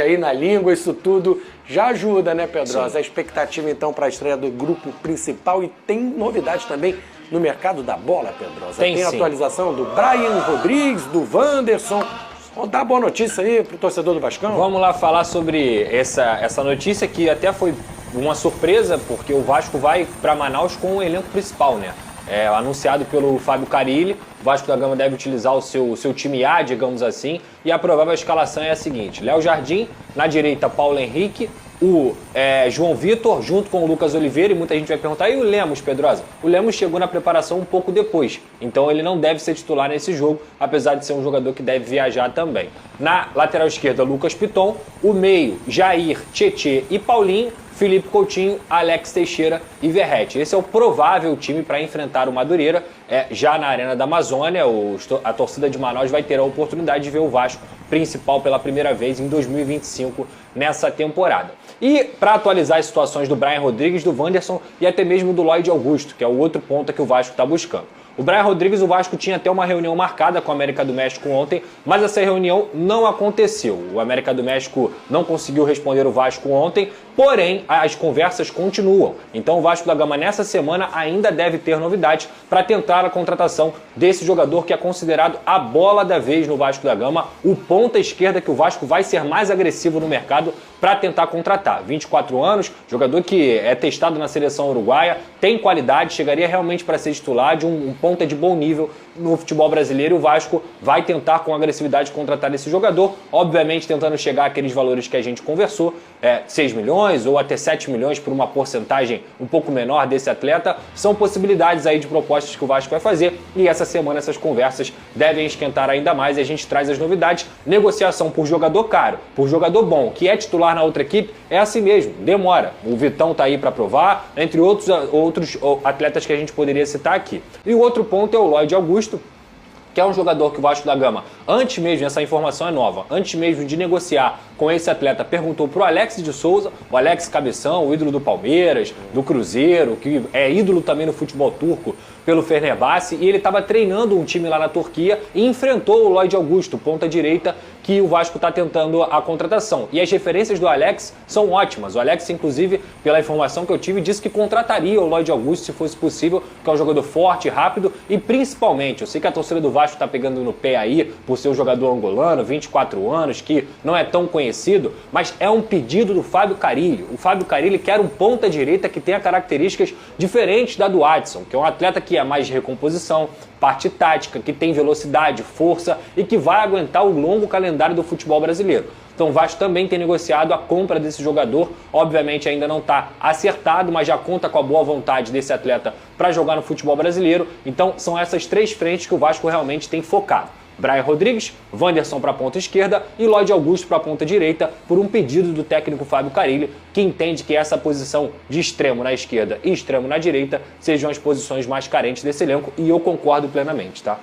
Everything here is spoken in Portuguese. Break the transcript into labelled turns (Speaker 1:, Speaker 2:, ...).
Speaker 1: aí na língua, isso tudo já ajuda, né, Pedrosa? Sim. A expectativa, então, para a estreia do grupo principal. E tem novidades também no mercado da bola, Pedrosa. Tem atualização do Brian Rodrigues, do Wanderson. Vamos dar boa notícia aí pro torcedor do Vascão?
Speaker 2: Vamos lá falar sobre essa notícia que até foi uma surpresa, porque o Vasco vai para Manaus com o elenco principal, né? Anunciado pelo Fábio Carilli, o Vasco da Gama deve utilizar o seu time A, digamos assim, e a provável escalação é a seguinte: Léo Jardim, na direita Paulo Henrique, o João Vitor, junto com o Lucas Oliveira, e muita gente vai perguntar, e o Lemos, Pedrosa? O Lemos chegou na preparação um pouco depois, então ele não deve ser titular nesse jogo, apesar de ser um jogador que deve viajar também. Na lateral esquerda, Lucas Piton, o meio, Jair, Tietê e Paulinho, Felipe Coutinho, Alex Teixeira e Verratti. Esse é o provável time para enfrentar o Madureira. Já na Arena da Amazônia, a torcida de Manaus vai ter a oportunidade de ver o Vasco principal pela primeira vez em 2025 nessa temporada. E para atualizar as situações do Brian Rodrigues, do Wanderson e até mesmo do Lloyd Augusto, que é o outro ponta que o Vasco está buscando. O Brian Rodrigues, o Vasco tinha até uma reunião marcada com o América do México ontem, mas essa reunião não aconteceu. O América do México não conseguiu responder o Vasco ontem, porém as conversas continuam. Então o Vasco da Gama nessa semana ainda deve ter novidades para tentar a contratação desse jogador que é considerado a bola da vez no Vasco da Gama, o ponta esquerda que o Vasco vai ser mais agressivo no mercado para tentar contratar. 24 anos, jogador que é testado na seleção uruguaia, tem qualidade, chegaria realmente para ser titular de um ponta de bom nível no futebol brasileiro. O Vasco vai tentar com agressividade contratar esse jogador, obviamente tentando chegar àqueles valores que a gente conversou, 6 milhões ou até 7 milhões por uma porcentagem um pouco menor desse atleta. São possibilidades aí de propostas que o Vasco vai fazer e essa semana essas conversas devem esquentar ainda mais e a gente traz as novidades. Negociação por jogador caro, por jogador bom, que é titular na outra equipe, é assim mesmo, demora. O Vitão tá aí para provar, entre outros atletas que a gente poderia citar aqui. E o outro ponto é o Lloyd Augusto, que é um jogador que o Vasco da Gama, antes mesmo, essa informação é nova, antes mesmo de negociar com esse atleta, perguntou pro Alex de Souza, o Alex Cabeção, o ídolo do Palmeiras, do Cruzeiro, que é ídolo também no futebol turco, pelo Fenerbahçe, e ele estava treinando um time lá na Turquia e enfrentou o Lloyd Augusto, ponta direita, que o Vasco está tentando a contratação. E as referências do Alex são ótimas. O Alex, inclusive, pela informação que eu tive, disse que contrataria o Lloyd Augusto se fosse possível, que é um jogador forte, rápido e principalmente, eu sei que a torcida do Vasco está pegando no pé aí por ser um jogador angolano, 24 anos, que não é tão conhecido, mas é um pedido do Fábio Carilli. O Fábio Carilli quer um ponta direita que tenha características diferentes da do Adson, que é um atleta que é mais de recomposição, parte tática, que tem velocidade, força e que vai aguentar o longo calendário do futebol brasileiro. Então o Vasco também tem negociado a compra desse jogador, obviamente ainda não está acertado, mas já conta com a boa vontade desse atleta para jogar no futebol brasileiro. Então são essas três frentes que o Vasco realmente tem focado. Brian Rodrigues, Wanderson para a ponta esquerda e Lloyd Augusto para a ponta direita, por um pedido do técnico Fábio Carilli, que entende que essa posição de extremo na esquerda e extremo na direita sejam as posições mais carentes desse elenco, e eu concordo plenamente, tá?